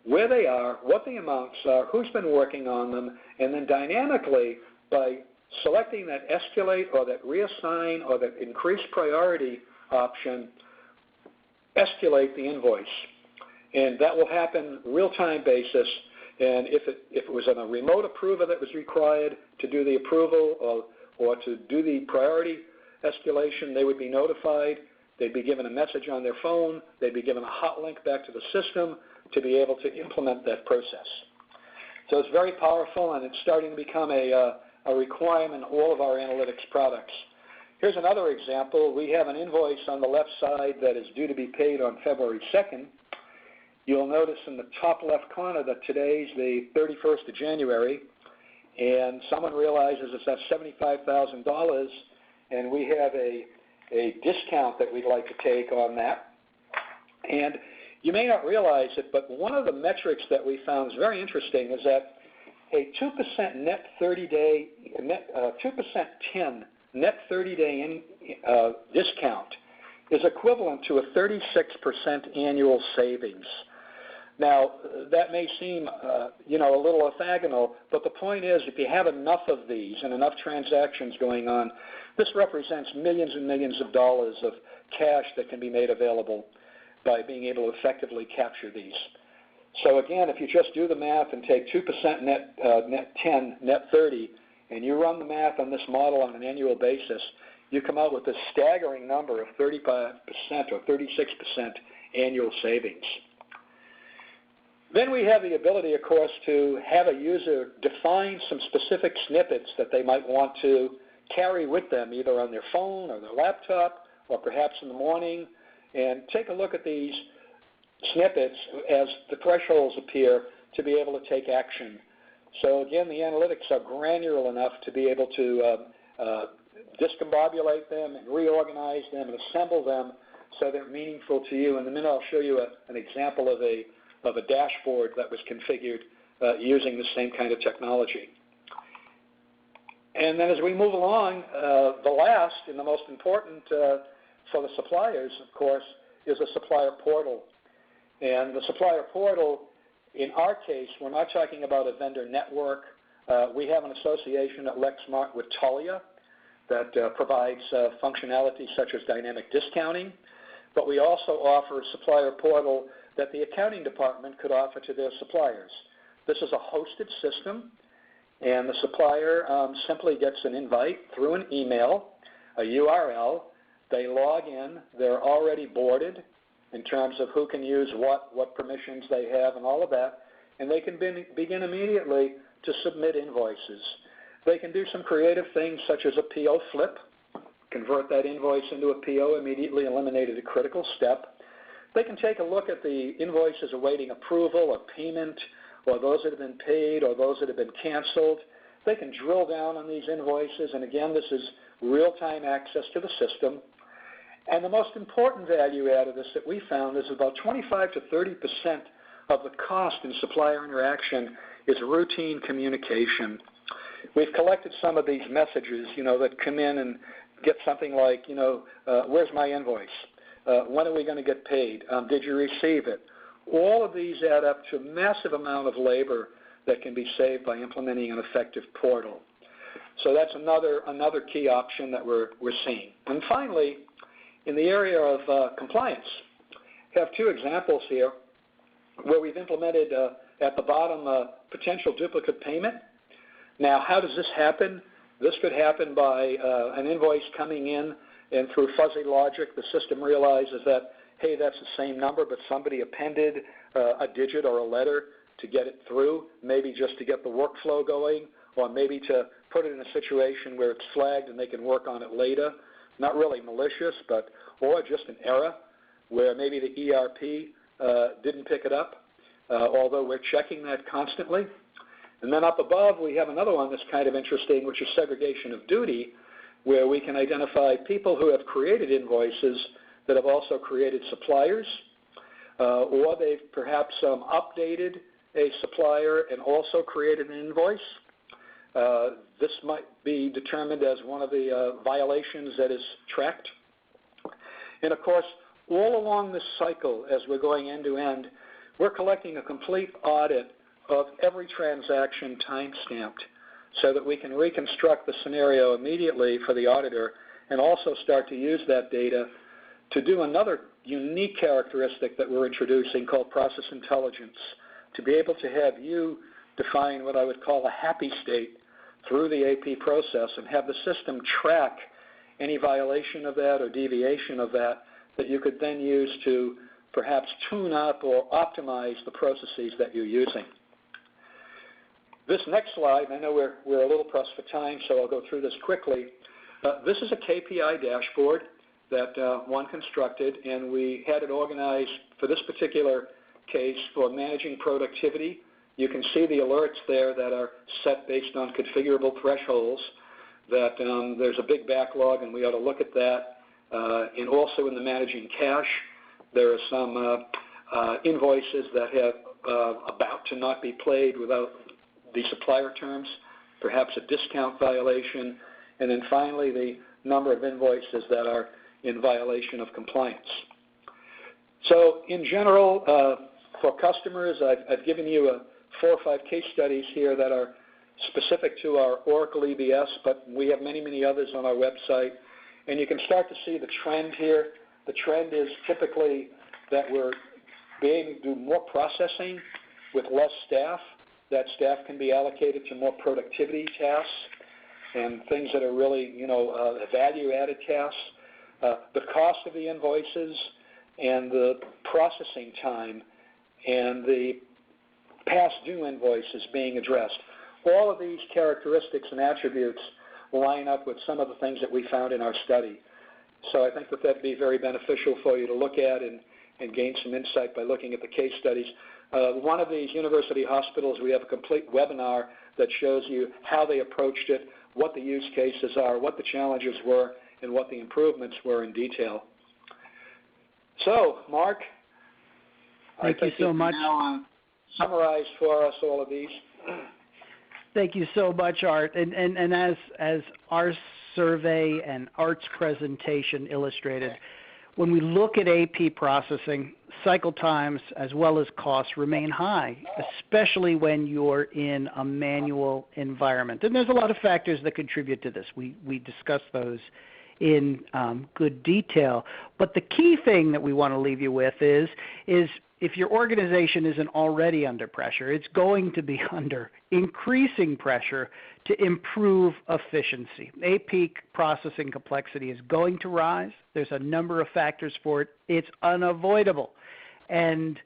where they are, what the amounts are, who's been working on them, and then dynamically, by selecting that escalate or that reassign or that increase priority option, escalate the invoice. And that will happen real-time basis. And if it was on a remote approver that was required to do the approval or to do the priority escalation, they would be notified. They'd be given a message on their phone. They'd be given a hot link back to the system to be able to implement that process. So it's very powerful, and it's starting to become a requirement in all of our analytics products. Here's another example. We have an invoice on the left side that is due to be paid on February 2nd. You'll notice in the top left corner that today's the 31st of January, and someone realizes it's at $75,000, and we have a discount that we'd like to take on that. And you may not realize it, but one of the metrics that we found is very interesting is that a 2% net 30-day, 2% 10 net 30-day discount is equivalent to a 36% annual savings. Now, that may seem, a little orthogonal, but the point is, if you have enough of these and enough transactions going on, this represents millions and millions of dollars of cash that can be made available by being able to effectively capture these. So again, if you just do the math and take 2% net 10, net 30, and you run the math on this model on an annual basis, you come out with a staggering number of 35% or 36% annual savings. Then we have the ability, of course, to have a user define some specific snippets that they might want to carry with them, either on their phone or their laptop, or perhaps in the morning, and take a look at these snippets as the thresholds appear to be able to take action. So again, the analytics are granular enough to be able to discombobulate them and reorganize them and assemble them so they're meaningful to you. In a minute, I'll show you an example of a dashboard that was configured using the same kind of technology. And then as we move along, the last and the most important for the suppliers, of course, is a supplier portal. And the supplier portal, in our case, we're not talking about a vendor network. We have an association at Lexmark with Talia that provides functionality such as dynamic discounting. But we also offer a supplier portal that the accounting department could offer to their suppliers. This is a hosted system, and the supplier simply gets an invite through an email, a URL. They log in. They're already boarded in terms of who can use what permissions they have, and all of that. And they can begin immediately to submit invoices. They can do some creative things such as a PO flip, convert that invoice into a PO, immediately eliminated a critical step. They can take a look at the invoices awaiting approval or payment, or those that have been paid, or those that have been canceled. They can drill down on these invoices, and again, this is real-time access to the system. And the most important value add of this that we found is about 25 to 30% of the cost in supplier interaction is routine communication. We've collected some of these messages, that come in and get something like, where's my invoice? When are we going to get paid? Did you receive it? All of these add up to a massive amount of labor that can be saved by implementing an effective portal. So that's another key option that we're seeing. And finally, in the area of compliance, we have two examples here where we've implemented at the bottom potential duplicate payment. Now, how does this happen? This could happen by an invoice coming in, and through fuzzy logic, the system realizes that, hey, that's the same number, but somebody appended a digit or a letter to get it through, maybe just to get the workflow going, or maybe to put it in a situation where it's flagged and they can work on it later. Not really malicious, or just an error where maybe the ERP didn't pick it up, although we're checking that constantly. And then up above, we have another one that's kind of interesting, which is segregation of duty, where we can identify people who have created invoices that have also created suppliers, or they've perhaps updated a supplier and also created an invoice. This might be determined as one of the violations that is tracked. And of course, all along this cycle, as we're going end to end, we're collecting a complete audit of every transaction time-stamped so that we can reconstruct the scenario immediately for the auditor and also start to use that data to do another unique characteristic that we're introducing called process intelligence, to be able to have you define what I would call a happy state through the AP process and have the system track any violation of that or deviation of that you could then use to perhaps tune up or optimize the processes that you're using. This next slide, I know we're a little pressed for time, so I'll go through this quickly. This is a KPI dashboard that one constructed, and we had it organized for this particular case for managing productivity. You can see the alerts there that are set based on configurable thresholds, that there's a big backlog, and we ought to look at that. And also in the managing cash, there are some invoices that have about to not be paid without the supplier terms, perhaps a discount violation, and then finally the number of invoices that are in violation of compliance. So in general, for customers, I've given you 4 or 5 case studies here that are specific to our Oracle EBS, but we have many, many others on our website. And you can start to see the trend here. The trend is typically that we're being able to do more processing with less staff. That staff can be allocated to more productivity tasks and things that are really, value-added tasks. The cost of the invoices and the processing time and the past due invoices being addressed. All of these characteristics and attributes line up with some of the things that we found in our study. So I think that that'd be very beneficial for you to look at and gain some insight by looking at the case studies. One of these university hospitals, we have a complete webinar that shows you how they approached it, what the use cases are, what the challenges were, and what the improvements were in detail. So, Mark, Thank you so much. Now summarize for us all of these. Thank you so much, Art. And as our survey and Art's presentation illustrated, when we look at AP processing, cycle times as well as costs remain high, especially when you're in a manual environment. And there's a lot of factors that contribute to this. We discussed those in good detail. But the key thing that we want to leave you with is if your organization isn't already under pressure, it's going to be under increasing pressure to improve efficiency. AP processing complexity is going to rise. There's a number of factors for it. It's unavoidable. And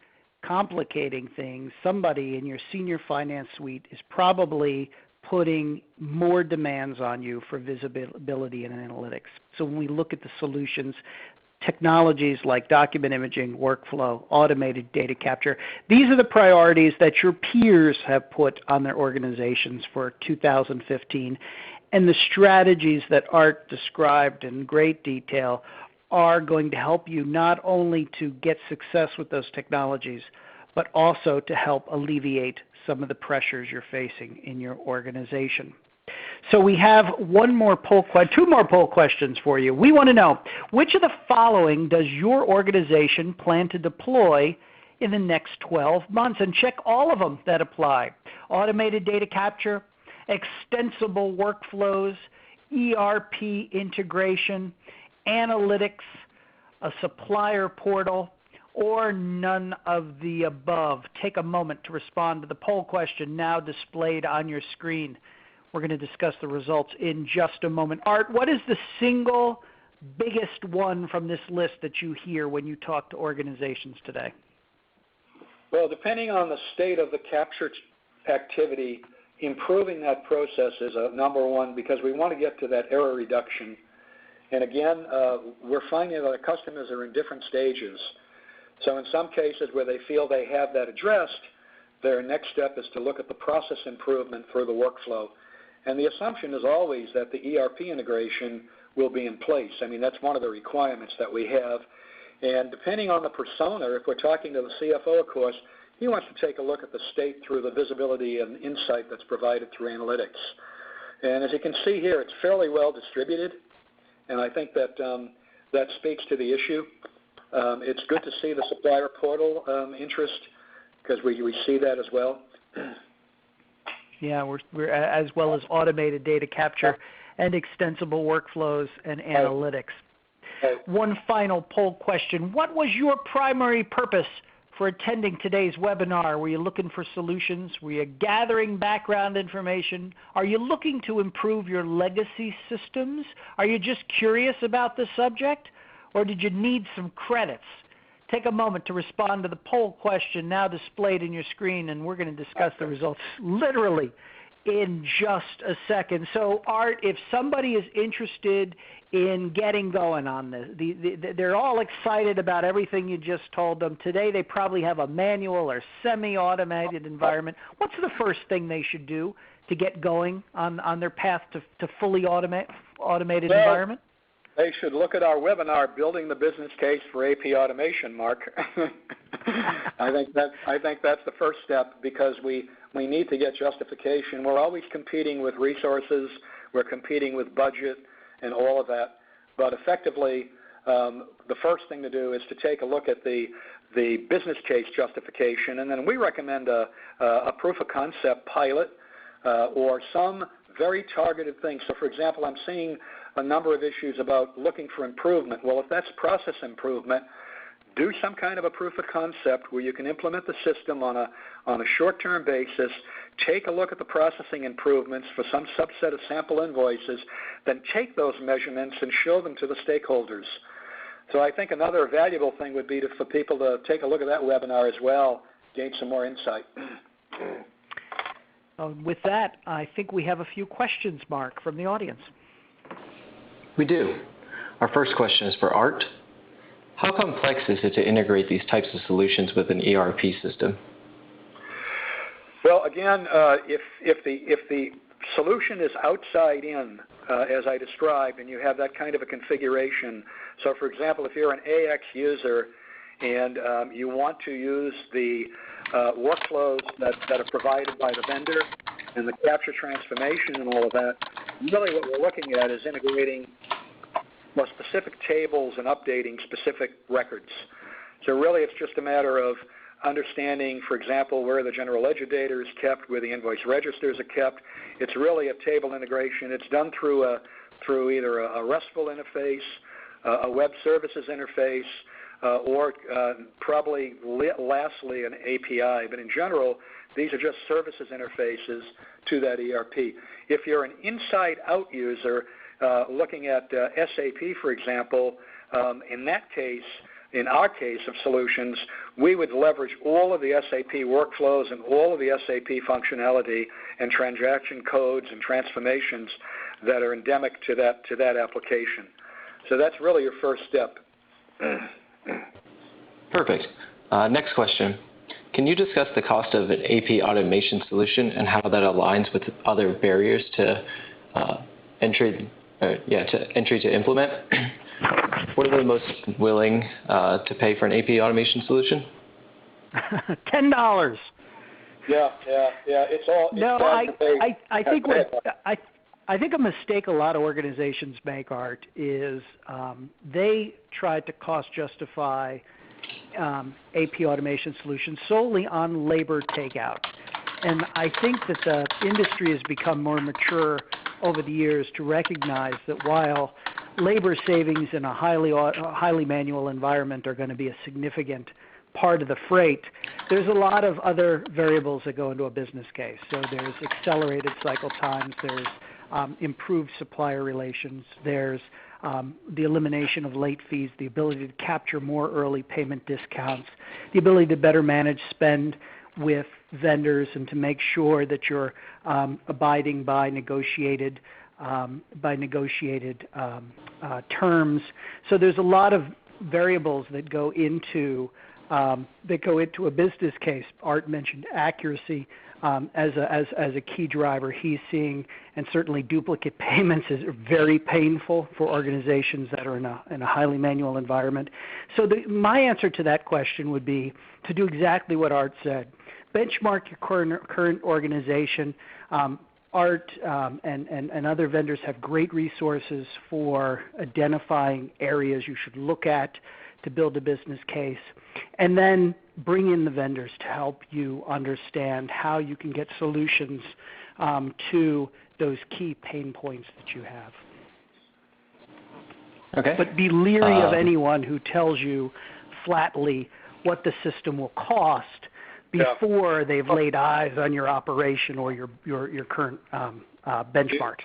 complicating things, somebody in your senior finance suite is probably putting more demands on you for visibility and analytics. So when we look at the solutions, technologies like document imaging, workflow, automated data capture, these are the priorities that your peers have put on their organizations for 2015. And the strategies that Art described in great detail are going to help you not only to get success with those technologies, but also to help alleviate some of the pressures you're facing in your organization. So we have two more poll questions for you. We want to know, which of the following does your organization plan to deploy in the next 12 months? And check all of them that apply. Automated data capture, extensible workflows, ERP integration, analytics, a supplier portal, or none of the above. Take a moment to respond to the poll question now displayed on your screen. We're going to discuss the results in just a moment. Art, what is the single biggest one from this list that you hear when you talk to organizations today? Well, depending on the state of the capture activity, improving that process is a number one because we want to get to that error reduction. And again, we're finding that our customers are in different stages. So in some cases where they feel they have that addressed, their next step is to look at the process improvement for the workflow. And the assumption is always that the ERP integration will be in place. I mean, that's one of the requirements that we have. And depending on the persona, if we're talking to the CFO, of course, he wants to take a look at the state through the visibility and insight that's provided through analytics. And as you can see here, it's fairly well distributed. And I think that that speaks to the issue. It's good to see the Supplier Portal interest because we see that as well. Yeah, we're as well as automated data capture and extensible workflows and analytics. One final poll question. What was your primary purpose for attending today's webinar? Were you looking for solutions? Were you gathering background information? Are you looking to improve your legacy systems? Are you just curious about the subject? Or did you need some credits? Take a moment to respond to the poll question now displayed in your screen, and we're going to discuss the results literally in just a second. So, Art, if somebody is interested in getting going on this, they're all excited about everything you just told them. Today they probably have a manual or semi-automated environment. What's the first thing they should do to get going on their path to fully automated environment? They should look at our webinar, Building the Business Case for AP Automation, Mark. I think that's the first step because we need to get justification. We're always competing with resources. We're competing with budget and all of that. But effectively, the first thing to do is to take a look at the business case justification, and then we recommend a proof of concept pilot or some very targeted things. So, for example, I'm seeing a number of issues about looking for improvement. Well, if that's process improvement, do some kind of a proof of concept where you can implement the system on a short-term basis, take a look at the processing improvements for some subset of sample invoices, then take those measurements and show them to the stakeholders. So I think another valuable thing would be for people to take a look at that webinar as well, gain some more insight. With that, I think we have a few questions, Mark, from the audience. We do. Our first question is for Art. How complex is it to integrate these types of solutions with an ERP system? Well, again, if the solution is outside in, as I described, and you have that kind of a configuration. So, for example, if you're an AX user and you want to use the workflows that are provided by the vendor and the capture transformation and all of that, really what we're looking at is integrating more specific tables and updating specific records. So really it's just a matter of understanding, for example, where the general ledger data is kept, where the invoice registers are kept. It's really a table integration. It's done through either a RESTful interface, a web services interface, or probably lastly an API. But in general, these are just services interfaces to that ERP. If you're an inside-out user looking at SAP, for example, in that case, in our case of solutions, we would leverage all of the SAP workflows and all of the SAP functionality and transaction codes and transformations that are endemic to that application. So that's really your first step. Perfect. Next question. Can you discuss the cost of an AP automation solution and how that aligns with other barriers to entry to implement? What are the most willing to pay for an AP automation solution? $10. Yeah. It's all. No, I think a mistake a lot of organizations make, Art, is they try to cost justify AP automation solutions solely on labor takeout. And I think that the industry has become more mature over the years to recognize that while labor savings in a highly manual environment are going to be a significant part of the freight, there's a lot of other variables that go into a business case. So there's accelerated cycle times, there's improved supplier relations, there's the elimination of late fees, the ability to capture more early payment discounts, the ability to better manage spend with vendors and to make sure that you're abiding by negotiated terms. So there's a lot of variables that go into a business case. Art mentioned accuracy as a key driver he's seeing, and certainly duplicate payments is very painful for organizations that are in a highly manual environment. So my answer to that question would be to do exactly what Art said. Benchmark your current organization. Art and other vendors have great resources for identifying areas you should look at to build a business case, and then bring in the vendors to help you understand how you can get solutions to those key pain points that you have. Okay. But be leery of anyone who tells you flatly what the system will cost before they've laid eyes on your operation or your current benchmarks.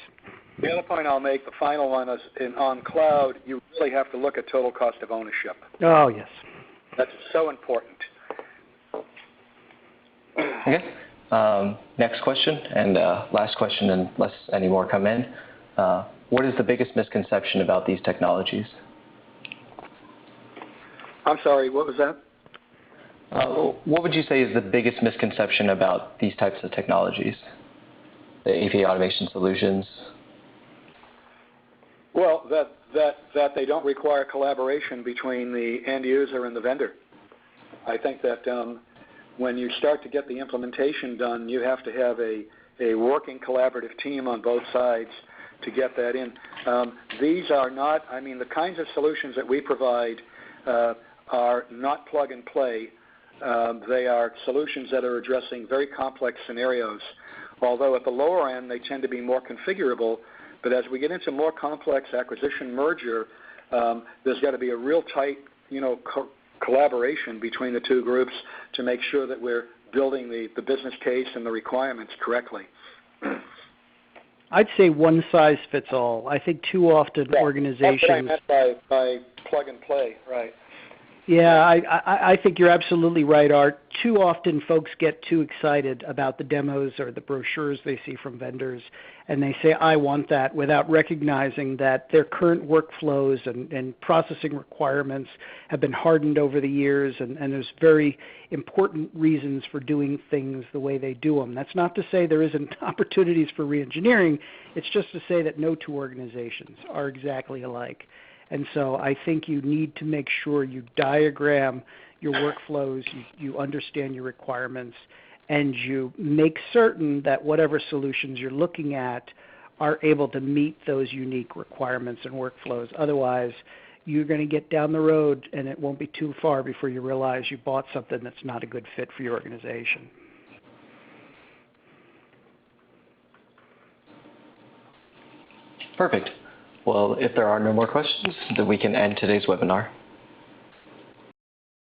The other point I'll make, the final one, is on cloud, you really have to look at total cost of ownership. Oh, yes. That's so important. Okay. Next question, and last question unless any more come in. What is the biggest misconception about these technologies? I'm sorry, what was that? What would you say is the biggest misconception about these types of technologies, the AP automation solutions? Well, that they don't require collaboration between the end user and the vendor. I think that when you start to get the implementation done, you have to have a working collaborative team on both sides to get that in. These are not, the kinds of solutions that we provide are not plug and play. They are solutions that are addressing very complex scenarios, although at the lower end they tend to be more configurable. But as we get into more complex acquisition merger, there's got to be a real tight, collaboration between the two groups to make sure that we're building the business case and the requirements correctly. I'd say one size fits all. I think too often organizations. That's what I meant by plug and play, right? Yeah, I think you're absolutely right, Art. Too often folks get too excited about the demos or the brochures they see from vendors, and they say, I want that, without recognizing that their current workflows and processing requirements have been hardened over the years, and there's very important reasons for doing things the way they do them. That's not to say there isn't opportunities for reengineering. It's just to say that no two organizations are exactly alike. And so I think you need to make sure you diagram your workflows, you understand your requirements, and you make certain that whatever solutions you're looking at are able to meet those unique requirements and workflows. Otherwise, you're going to get down the road, and it won't be too far before you realize you bought something that's not a good fit for your organization. Perfect. Well, if there are no more questions, then we can end today's webinar.